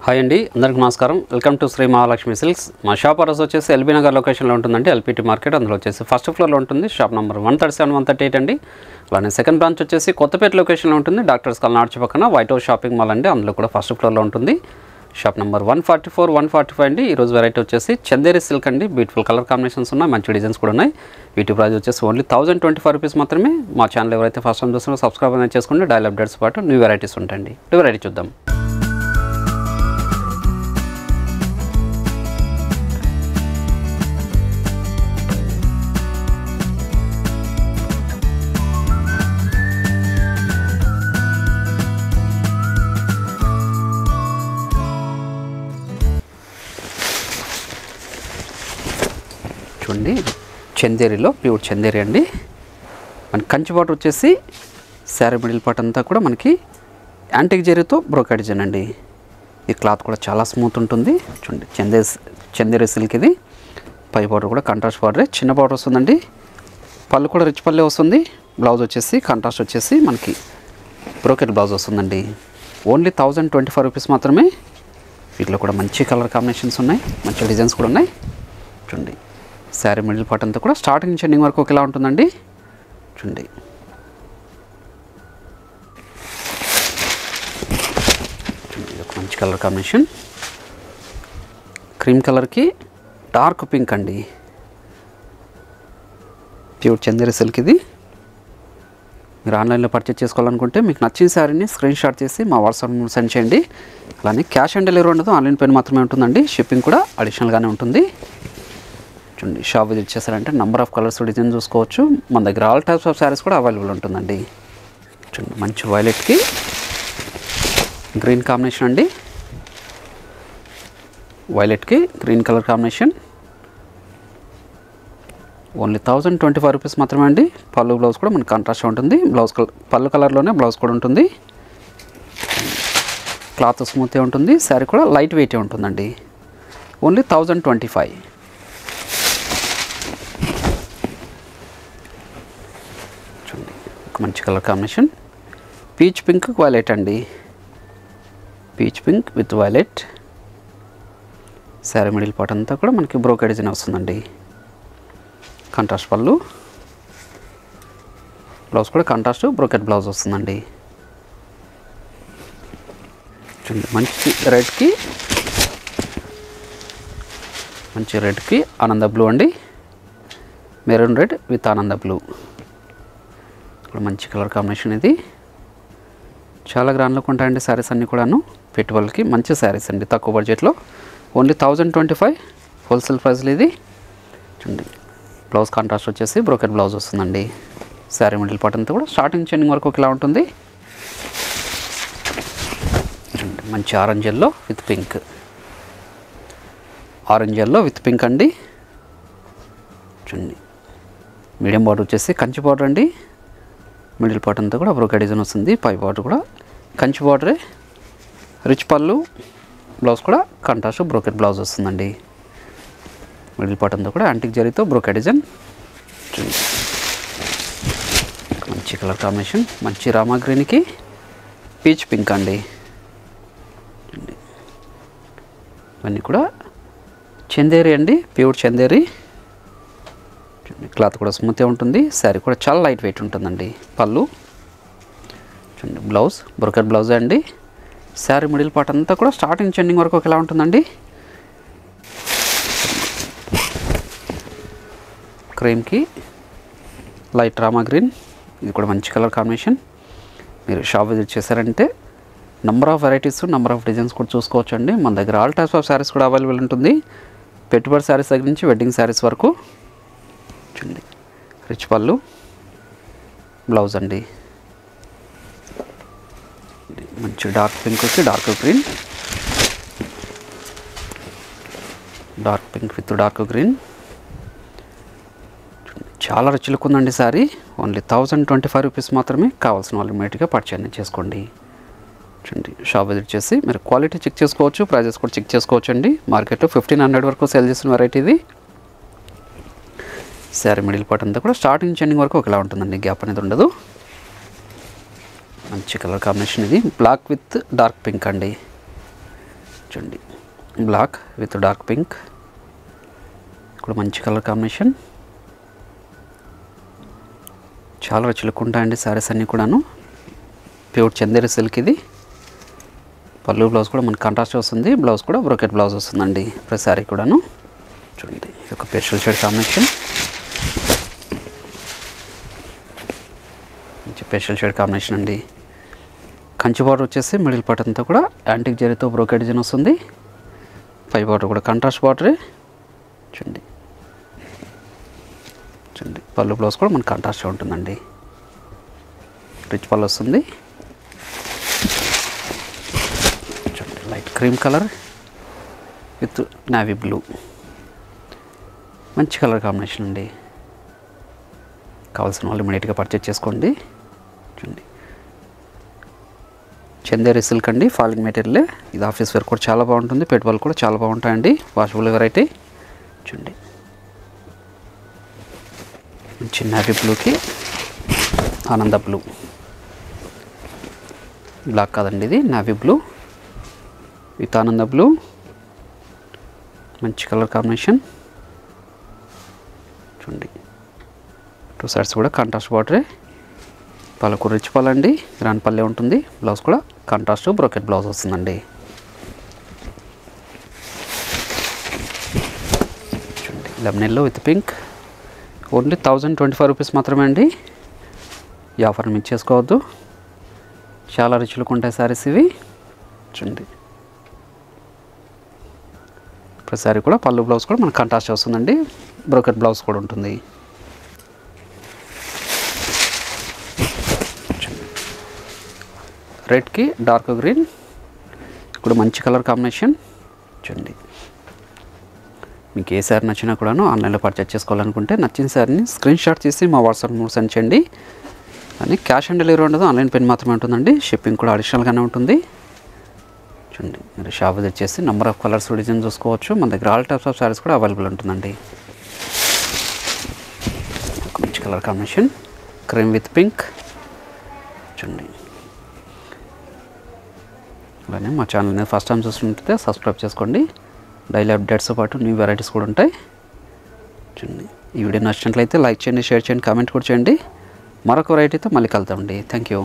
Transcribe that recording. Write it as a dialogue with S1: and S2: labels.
S1: Hi అండి, అందరికీ నమస్కారం. Welcome to Shri Mahalakshmi silks. మా షాప్ అడ్రస్ వచ్చేసి ఎల్బీ నగర్ లొకేషన్లో ఉంటుందండి. ఎల్పిటి మార్కెట్, అందులో వచ్చేసి ఫస్ట్ ఫ్లోర్లో ఉంటుంది. షాప్ నెంబర్ 137, 138 అండి. అలానే సెకండ్ బ్రాంచ్ వచ్చేసి కొత్తపేట లొకేషన్లో ఉంటుంది. డాక్టర్స్ కాలనీ ఆర్చ్ పక్కన వైట్ హౌస్ షాపింగ్ మాల్ అండి, అందులో కూడా ఫస్ట్ ఫ్లోర్లో ఉంటుంది. షాప్ నెంబర్ 144, 145 అండి. ఈరోజు వెరైటీ వచ్చేసి చందేరి సిల్క్ అండి. బ్యూటిఫుల్ కలర్ కాంబినేషన్స్ ఉన్నాయి, మంచి డిజైన్స్ కూడా ఉన్నాయి. వీటి ప్రైస్ వచ్చేసి ఓన్లీ 1025 రూపీస్ మాత్రమే. మా ఛానల్ ఎవరైతే ఫస్ట్ టైం చూస్తున్నారో సబ్స్క్రైబ్ అనేది చేసుకోండి. డైలీ అప్డేట్స్ పాటు న్యూ వెరైటీస్ ఉంటాయండి. వెరైటీ చూద్దాం. చూడండి, చందేరిలో ప్యూర్ చందేరి అండి. మన కంచి బార్డర్ వచ్చేసి శారీ మిడిల్ పార్ట్ అంతా కూడా మనకి యాంటిక్ జరీతో బ్రోకెట్ డిజైన్ అండి. ఈ క్లాత్ కూడా చాలా స్మూత్ ఉంటుంది. చూడండి, చందేరి సిల్క్ ఇది. పై బార్డర్ కూడా కాంట్రాస్ట్ బార్డరే, చిన్న బార్డర్ వస్తుందండి. పళ్ళు కూడా రిచ్ పల్లె వస్తుంది. బ్లౌజ్ వచ్చేసి కాంట్రాస్ట్ వచ్చేసి మనకి బ్రోకెట్ బ్లౌజ్ వస్తుందండి. ఓన్లీ 1025 రూపీస్ మాత్రమే. వీటిలో కూడా మంచి కలర్ కాంబినేషన్స్ ఉన్నాయి, మంచి డిజైన్స్ కూడా ఉన్నాయి. చూడండి, శారీ మిడిల్ పార్ట్ అంతా కూడా స్టార్టింగ్ నుంచి ఎండింగ్ వరకు ఒకేలా ఉంటుందండి. చూడండి, ఒక మంచి కలర్ కాంబినేషన్. క్రీమ్ కలర్కి డార్క్ పింక్ అండి. ప్యూర్ చందేరి సిల్క్ ఇది. మీరు ఆన్లైన్లో పర్చేస్ చేసుకోవాలనుకుంటే మీకు నచ్చిన శారీని స్క్రీన్ షాట్ చేసి మా వాట్సాప్ సెండ్ చేయండి. అలానే క్యాష్ ఆన్ డెలివరీ ఉండదు, ఆన్లైన్ పేమెంట్ మాత్రమే ఉంటుందండి. షిప్పింగ్ కూడా అడిషనల్గానే ఉంటుంది. చూడండి, షాప్ విజిట్ చేశారంటే నెంబర్ ఆఫ్ కలర్స్ డిజైన్ చూసుకోవచ్చు. మన దగ్గర ఆల్ టైప్స్ ఆఫ్ శారీస్ కూడా అవైలబుల్ ఉంటుందండి. చూడండి, మంచి వైలెట్కి గ్రీన్ కాంబినేషన్ అండి. వైలెట్కి green colour combination. Only 1025 rupees మాత్రమే అండి. పళ్ళు బ్లౌజ్ కూడా మనకి కాంట్రాస్ట్ ఉంటుంది. పళ్ళు కలర్లోనే బ్లౌజ్ కూడా ఉంటుంది. క్లాత్ స్మూత్గా ఉంటుంది. శారీ కూడా లైట్ వెయిటే ఉంటుందండి. ఓన్లీ 1025. మంచి colour combination. Peach pink violet అండి. Peach pink with violet. Saree middle part అంతా కూడా మనకి బ్రోకెట్ డిజైన్ వస్తుందండి. కాంట్రాస్ట్ పళ్ళు, బ్లౌజ్ కూడా కాంట్రాస్ట్ బ్రోకెట్ బ్లౌజ్ వస్తుందండి. చూడండి, మంచి రెడ్కి ఆనంద బ్లూ అండి. Maroon red with Ananda blue. ఇప్పుడు మంచి కలర్ కాంబినేషన్ ఇది. చాలా గ్రాండ్లో ఉంటాయండి శారీస్ అన్నీ కూడాను. పెట్టుబడులకి మంచి శారీస్ అండి, తక్కువ బడ్జెట్లో. ఓన్లీ 1025 హోల్సేల్ ప్రైస్లో ఇది. చూడండి, బ్లౌజ్ కాంట్రాస్ట్ వచ్చేసి బ్రోకెట్ బ్లౌజ్ వస్తుందండి. శారీ మిడిల్ పార్ట్ అంతా కూడా స్టార్టింగ్ చెండింగ్ వరకు ఇలా ఉంటుంది. చూడండి, మంచి orange yellow with pink. Orange yellow with pink అండి. చూడండి, మీడియం బార్డర్ వచ్చేసి కంచి బార్డర్ అండి. మిడిల్ పార్ట్ అంతా కూడా బ్రోకెట్ డిజైన్ వస్తుంది. పై బార్డర్ కూడా కంచి బార్డరే. రిచ్ పళ్ళు, బ్లౌజ్ కూడా కాంట్రాస్ట్ బ్రోకెట్ బ్లౌజ్ వస్తుందండి. మిడిల్ పార్ట్ అంతా కూడా యాంటిక్ జరీతో బ్రోకెట్ డిజైన్. మంచి కలర్ కాంబినేషన్. మంచి రామా గ్రీన్కి పీచ్ పింక్ అండి. ఇవన్నీ కూడా చందేరి అండి, ప్యూర్ చందేరి. క్లాత్ కూడా స్మూత్గా ఉంటుంది. శారీ కూడా చాలా లైట్ వెయిట్ ఉంటుందండి. పళ్ళు, చూడండి, బ్లౌజ్ బ్రోకెట్ బ్లౌజే అండి. శారీ మిడిల్ పార్ట్ అంతా కూడా స్టార్టింగ్ చెండింగ్ వరకు ఒకేలా ఉంటుందండి. క్రీమ్కి లైట్ రామా గ్రీన్. ఇది కూడా మంచి కలర్ కాంబినేషన్. మీరు షాప్ విజిట్ చేశారంటే number of varieties, number of designs కూడా చూసుకోవచ్చు అండి. మన దగ్గర ఆల్ టైప్స్ ఆఫ్ శారీస్ కూడా అవైలబుల్ ఉంటుంది. పెట్టుబడి శారీస్ దగ్గర నుంచి వెడ్డింగ్ శారీస్ వరకు. చూడండి, రిచ్ పళ్ళు, బ్లౌజ్ అండి. మంచి డార్క్ పింక్ వచ్చి dark green. Dark pink with dark green. చాలా రిచ్ లుక్ ఉందండి సారీ. ఓన్లీ 1025 రూపీస్ మాత్రమే. కావాల్సిన వాళ్ళు ఇమీడియట్గా పర్చేజ్ చేసుకోండి. చూడండి, షాప్ విజిట్ చేసి మీరు క్వాలిటీ చెక్ చేసుకోవచ్చు, ప్రైజెస్ కూడా చెక్ చేసుకోవచ్చు అండి. మార్కెట్లో 1500 వరకు సేల్ చేసిన వెరైటీ ఇది. శారీ మిడిల్ పార్ట్ అంతా కూడా స్టార్టింగ్ చెండింగ్ వరకు ఒకేలా ఉంటుందండి, గ్యాప్ అనేది ఉండదు. మంచి కలర్ కాంబినేషన్ ఇది. బ్లాక్ విత్ డార్క్ పింక్ అండి. చూడండి బ్లాక్ విత్ డార్క్ పింక్, ఇక్కడ మంచి కలర్ కాంబినేషన్. చాలా రిచ్ లుక్ ఉంటాయండి శారీస్ అన్నీ కూడాను. ప్యూర్ చందేరి సిల్క్ ఇది. పళ్ళు బ్లౌజ్ కూడా మనకి కాంట్రాస్ట్ వస్తుంది, బ్లౌజ్ కూడా బ్రోకెట్ బ్లౌజ్ వస్తుందండి ప్రతి శారీ కూడాను. చూడండి ఇది ఒక పేస్టల్ షేడ్ కాంబినేషన్, మంచి పేస్టల్ షేడ్ కాంబినేషన్ అండి. కంచి బార్డర్ వచ్చేసి మిడిల్ పార్ట్ అంతా కూడా యాంటిక్ జరీతో బ్రోకెట్ డిజైన్ వస్తుంది. పై బార్డర్ కూడా కాంట్రాస్ట్ బార్డరే. చూడండి చూడండి పళ్ళు బ్లౌజ్ కూడా మనకు కాంట్రాస్ట్గా ఉంటుందండి. రిచ్ పళ్ళు వస్తుంది. చూడండి light cream colour with navy blue, మంచి కలర్ కాంబినేషన్ అండి. కావాల్సిన వాళ్ళు ఇమీడియట్గా పర్చేజ్ చేసుకోండి. చూడండి చందేరి సిల్క్ అండి, ఫాలింగ్ మెటీరియల్. ఇది ఆఫీస్ వేర్ కూడా చాలా బాగుంటుంది, పెట్టుబడులు కూడా చాలా బాగుంటాయండి. Washable variety. చూడండి మంచి నావీ బ్లూకి ఆనంద బ్లూ, బ్లాక్ కాదండి ఇది navy blue with Ananda blue, మంచి కలర్ కాంబినేషన్. చూడండి టూ సైడ్స్ కూడా కాంట్రాస్ట్ బార్డరే. పళ్ళకు రిచ్ పళ్ళండి, గ్రాండ్ పల్లె ఉంటుంది. బ్లౌజ్ కూడా కాంట్రాస్ట్ బ్రోకెట్ బ్లౌజ్ వస్తుందండి. చూడండి lemon yellow with pink. Only 1025 rupees మాత్రమే అండి. ఈ ఆఫర్ని మిస్ చేసుకోవద్దు. చాలా రిచ్ లుక్ ఉంటాయి శారీస్ ఇవి. చూడండి ప్రతి శారీ కూడా పళ్ళు బ్లౌజ్ కూడా మనకు కాంట్రాస్ట్ వస్తుందండి, బ్రోకెట్ బ్లౌజ్ కూడా ఉంటుంది. రెడ్కి డార్క్ గ్రీన్, ఇప్పుడు మంచి కలర్ కాంబినేషన్. చూడండి మీకు ఏ శారీ నచ్చినా కూడాను ఆన్లైన్లో పర్చేజ్ చేసుకోవాలనుకుంటే నచ్చిన శారీని స్క్రీన్ షాట్ తీసి మా వాట్సాప్ నెంబర్ సెండ్ చేయండి. అని క్యాష్ ఆన్ డెలివరీ ఉండదు, ఆన్లైన్ పేమెంట్ మాత్రమే ఉంటుందండి. షిప్పింగ్ కూడా అడిషనల్గానే ఉంటుంది. చూడండి మీరు షాప్ విజిట్ చేసి నెంబర్ ఆఫ్ కలర్స్ డిజైన్ చూసుకోవచ్చు. మన దగ్గర ఆల్ టైప్స్ ఆఫ్ శారీస్ కూడా అవైలబుల్ ఉంటుందండి. ఒక మంచి colour combination cream with pink. చూడండి అలానే మా ఛానల్ని ఫస్ట్ టైం చూస్తుంటే సబ్స్క్రైబ్ చేసుకోండి. డైలీ అప్డేట్స్తో పాటు న్యూ వెరైటీస్ కూడా ఉంటాయి. చూడండి ఈ వీడియో నచ్చినట్లయితే లైక్ చేయండి, షేర్ చేయండి, కామెంట్ కూడా చేయండి. మరొక వెరైటీతో మళ్ళీ కలుద్దామండి. Thank you.